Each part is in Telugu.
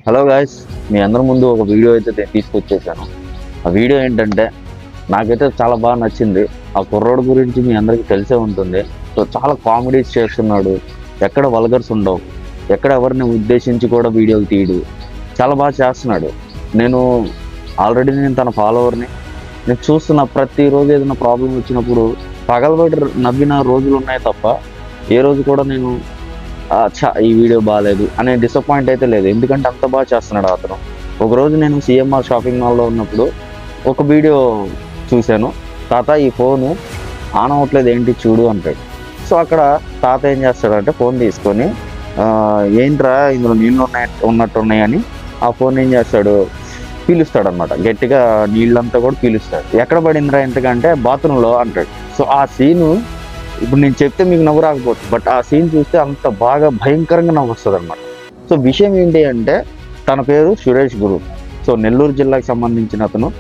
హలో గాయ్స్, మీ అందరి ముందు ఒక వీడియో అయితే తీసుకొచ్చేసాను. ఆ వీడియో ఏంటంటే నాకైతే చాలా బాగా నచ్చింది. ఆ కుర్రోడు గురించి మీ అందరికీ తెలిసే ఉంటుంది. సో చాలా కామెడీస్ చేస్తున్నాడు, ఎక్కడ వల్గర్స్ ఉండవు, ఎక్కడ ఎవరిని ఉద్దేశించి కూడా వీడియోకి తీయడు, చాలా బాగా చేస్తున్నాడు. నేను ఆల్రెడీ తన ఫాలోవర్ని. నేను చూస్తున్న ప్రతిరోజు ఏదైనా ప్రాబ్లం వచ్చినప్పుడు పగలబడి నవ్విన రోజులు ఉన్నాయి తప్ప ఏ రోజు కూడా నేను ఈ వీడియో బాగాలేదు అనే డిసప్పాయింట్ అయితే లేదు. ఎందుకంటే అంత బాగా చేస్తున్నాడు అతను. ఒకరోజు నేను సిఎంఆర్ షాపింగ్ మాల్లో ఉన్నప్పుడు ఒక వీడియో చూశాను. తాత ఈ ఫోను ఆన్ అవ్వట్లేదు ఏంటి చూడు అంటాడు. సో అక్కడ తాత ఏం చేస్తాడంటే ఫోన్ తీసుకొని ఏంట్రా ఇందులో నీళ్ళు ఉన్నట్టున్నాయని ఆ ఫోన్ ఏం చేస్తాడు, పీలుస్తాడు అనమాట. గట్టిగా నీళ్ళంతా కూడా పీలుస్తాడు. ఎక్కడ పడిందిరా ఎంతకంటే బాత్రూంలో అంటాడు. సో ఆ సీను ఇప్పుడు నేను చెప్తే మీకు నవ్వు రాకపోవచ్చు, బట్ ఆ సీన్ చూస్తే అంత బాగా భయంకరంగా నవ్వు వస్తుంది అనమాట. సో విషయం ఏంటి అంటే తన పేరు సురేష్ గురు. సో నెల్లూరు జిల్లాకి సంబంధించిన అతను.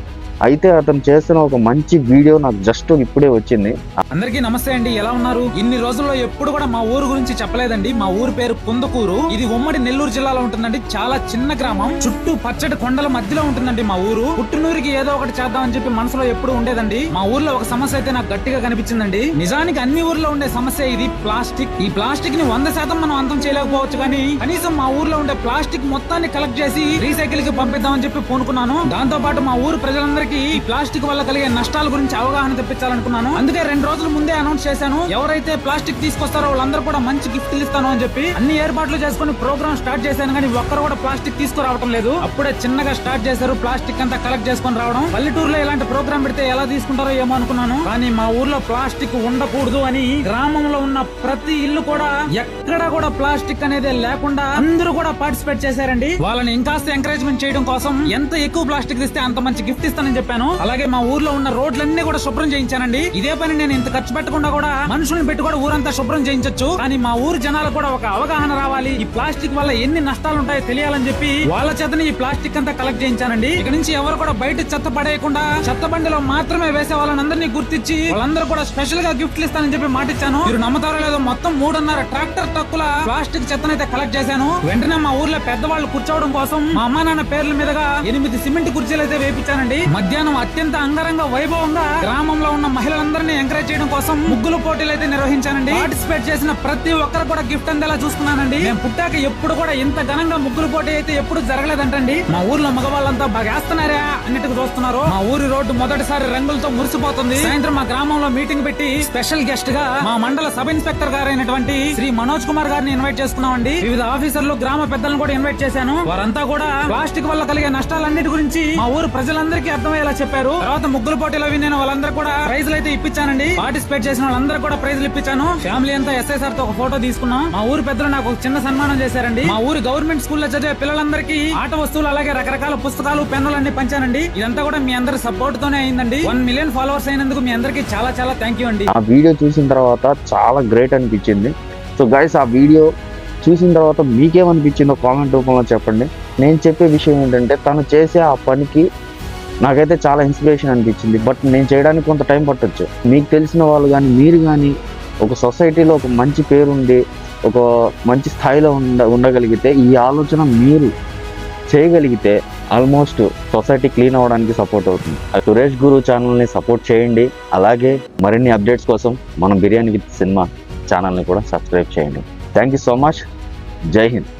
అయితే అతను చేస్తున్న ఒక మంచి వీడియో నాకు జస్ట్ ఇప్పుడే వచ్చింది. అందరికీ నమస్తే అండి, ఎలా ఉన్నారు? ఇన్ని రోజుల్లో ఎప్పుడు కూడా మా ఊరు గురించి చెప్పలేదండి. మా ఊరు పేరు కుందకూరు. ఇది ఉమ్మడి నెల్లూరు జిల్లాలో ఉంటుందండి. చాలా చిన్న గ్రామం, చుట్టూ పచ్చటి కొండల మధ్యలో ఉంటుందండి మా ఊరు. పుట్టినూరికి ఏదో ఒకటి చేద్దామని చెప్పి మనసులో ఎప్పుడు ఉండేదండి. మా ఊర్లో ఒక సమస్య అయితే నాకు గట్టిగా కనిపించిందండి. నిజానికి అన్ని ఊర్లో ఉండే సమస్య ఇది, ప్లాస్టిక్. ఈ ప్లాస్టిక్ ని 100% మనం అంతం చేయలేకపోవచ్చు, కానీ కనీసం మా ఊర్లో ఉండే ప్లాస్టిక్ మొత్తాన్ని కలెక్ట్ చేసి రీసైకిల్ కి పంపిద్దామని చెప్పి పూనుకున్నాను. దాంతో పాటు మా ఊరు ప్రజలందరికీ ఈ ప్లాస్టిక్ వల్ల కలిగే నష్టాల గురించి అవగాహన తెప్పించాలనుకున్నాను. అందుకే 2 రోజుల ముందే అనౌన్స్ చేశాను, ఎవరైతే ప్లాస్టిక్ తీసుకొస్తారో వాళ్ళందరూ కూడా మంచి గిఫ్ట్లు ఇస్తాను అని చెప్పి. అన్ని ఏర్పాట్లు చేసుకుని ప్రోగ్రామ్ స్టార్ట్ చేశాను, కానీ ఒక్కరు కూడా ప్లాస్టిక్ తీసుకురావడం లేదు. అప్పుడే చిన్నగా స్టార్ట్ చేశారు, ప్లాస్టిక్ అంతా కలెక్ట్ చేసుకుని రావడం. పల్లెటూరులో ఇలాంటి ప్రోగ్రామ్ పెడితే ఎలా తీసుకుంటారో ఏమో అనుకున్నాను, కానీ మా ఊర్లో ప్లాస్టిక్ ఉండకూడదు అని గ్రామంలో ఉన్న ప్రతి ఇల్లు కూడా ఎక్కడ కూడా ప్లాస్టిక్ అనేది లేకుండా అందరూ కూడా పార్టిసిపేట్ చేశారండి. వాళ్ళని ఇంకాస్త ఎంకరేజ్మెంట్ చేయడం కోసం ఎంత ఎక్కువ ప్లాస్టిక్ ఇస్తే అంత మంచి గిఫ్ట్ ఇస్తానని చెప్పాను. అలాగే మా ఊర్లో ఉన్న రోడ్లన్నీ కూడా శుభ్రం చేయించానండి. ఇదే పని నేను ఇంత ఖర్చు పెట్టకుండా కూడా మనుషులను పెట్టి కూడా ఊరంతా శుభ్రం చేయించొచ్చు, కానీ మా ఊరు జనాలకు కూడా ఒక అవగాహన రావాలి, ఈ ప్లాస్టిక్ వల్ల ఎన్ని నష్టాలు ఉంటాయో తెలియాలని చెప్పి వాళ్ళ చేతని ఈ ప్లాస్టిక్ అంతా కలెక్ట్ చేయించానండి. ఇక నుంచి ఎవరు కూడా బయట చెత్త పడేయకుండా చెత్త బండిలో మాత్రమే వేసే వాళ్ళందరినీ గుర్తించి వాళ్ళందరూ కూడా స్పెషల్ గా గిఫ్ట్లు ఇస్తానని చెప్పి మాటిచ్చాను. మీరు నమ్మతారో లేదో, మొత్తం 3.5 ట్రాక్టర్ ట్రక్కుల ప్లాస్టిక్ చెత్తనైతే కలెక్ట్ చేశాను. వెంటనే మా ఊర్లో పెద్దవాళ్ళు కూర్చోవడం కోసం మా అమ్మా నాన్న పేర్ల మీదుగా 8 సిమెంట్ కుర్చీలు అయితే వేయించానండి. మధ్యాహ్నం అత్యంత అంగరంగ వైభవంగా గ్రామంలో ఉన్న మహిళలందరినీ ఎంకరేజ్ చేయడం కోసం ముగ్గుల పోటీలు అయితే నిర్వహించానండి. పార్టిసిపేట్ చేసిన ప్రతి ఒక్కరు కూడా గిఫ్ట్ అందేలా చూసుకున్నానండి. మేము పుట్టాక ఎప్పుడు కూడా ఇంత ఘనంగా ముగ్గుల పోటీ అయితే ఎప్పుడు జరగలేదంటండి. మా ఊర్లో మగవాళ్ళంతా బాగా వేస్తున్నారా అన్నిటికి చూస్తున్నారు. మా ఊరి రోడ్డు మొదటిసారి రంగులతో మురిసిపోతుంది. సాయంత్రం మా గ్రామంలో మీటింగ్ పెట్టి స్పెషల్ గెస్ట్ గా మా మండల సబ్ ఇన్స్పెక్టర్ గారైనటువంటి శ్రీ మనోజ్ కుమార్ గారిని ఇన్వైట్ చేసుకున్నామండి. వివిధ ఆఫీసర్లు, గ్రామ పెద్దలను కూడా ఇన్వైట్ చేశాను. వారంతా కూడా ప్లాస్టిక్ వల్ల కలిగే నష్టాలన్నిటి గురించి మా ఊరు ప్రజలందరికీ అర్థమయ్యేలా చెప్పారు. తర్వాత ముగ్గుల పోటీలో నేను వాళ్ళందరూ కూడా ప్రైజ్లు అయితే ఇప్పించానండి. పార్టిసిపేట్ చేసిన వాళ్ళందరూ కూడా ప్రైజ్లు ఇప్పించాను. ఫ్యామిలీ అంతా ఎస్ఐసార్ తో ఒక ఫోటో తీసుకున్నాం. మా ఊరు పెద్దలు నాకు ఒక చిన్న సన్మానం చేశారండి. మా ఊరు గవర్నమెంట్ స్కూల్లో చదివే పిల్లలందరికీ ఆట వస్తువులు, అలాగే రకరకాల పుస్తకాలు, పెన్నులు అన్ని పంచానండి. ఇదంతా కూడా మీ అందరి సపోర్ట్ తోనే అయిందండి. 1 మిలియన్ ఫాలోవర్స్ అయినందుకు మీ అందరికి చాలా చాలా థ్యాంక్ యూ అండి. ఆ వీడియో చూసిన తర్వాత చాలా గ్రేట్ అనిపించింది. సో గైస్, ఆ వీడియో చూసిన తర్వాత మీకేమనిపించిందో కామెంట్ రూపంలో చెప్పండి. నేను చెప్పే విషయం ఏంటంటే తను చేసే ఆ పనికి నాకైతే చాలా ఇన్స్పిరేషన్ అనిపించింది. బట్ నేను చేయడానికి కొంత టైం పట్టొచ్చు. మీకు తెలిసిన వాళ్ళు కానీ మీరు కానీ ఒక సొసైటీలో ఒక మంచి పేరుండి ఒక మంచి స్థాయిలో ఉండగలిగితే, ఈ ఆలోచన మీరు చేయగలిగితే ఆల్మోస్ట్ సొసైటీ క్లీన్ అవ్వడానికి సపోర్ట్ అవుతుంది. సురేష్ గురు ఛానల్ని సపోర్ట్ చేయండి. అలాగే మరిన్ని అప్డేట్స్ కోసం మన బిర్యానీ విత్ సినిమా ఛానల్ని కూడా సబ్స్క్రైబ్ చేయండి. Thank you so much. జై హింద్.